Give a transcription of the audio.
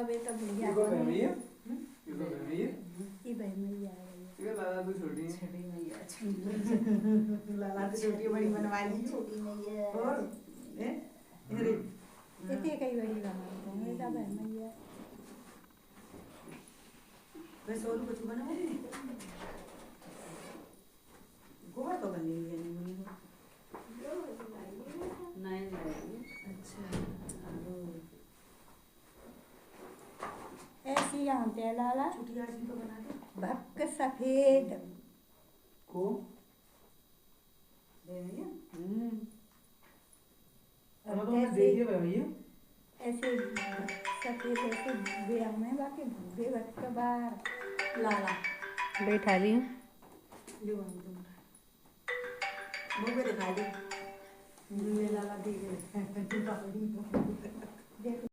वे तो भैया इसको फहमिए ये भाई मैया ये लाला तो छोटी है छोटी मैया लाला तो छोटी बड़ी बनवा ली छोटी मैया और अरे इतने कई बड़ी बनाते हैं ये भाई मैया वैसे और कुछ बनाओ गोवा तो बनी हुई है नहीं नहीं अच्छा ऐसी यहाँ पे लाला छुट्टियाँ जी तो बना दे भक्क सफेद को दे भैया अब तो मैं देखिए भैया ऐसे सफेद ऐसे बेड़ा में बाकी भूखे भक्त बार लाला बैठा ली हूँ ले वहीं तुम मुँह पे दिखा दे लाला दे देखो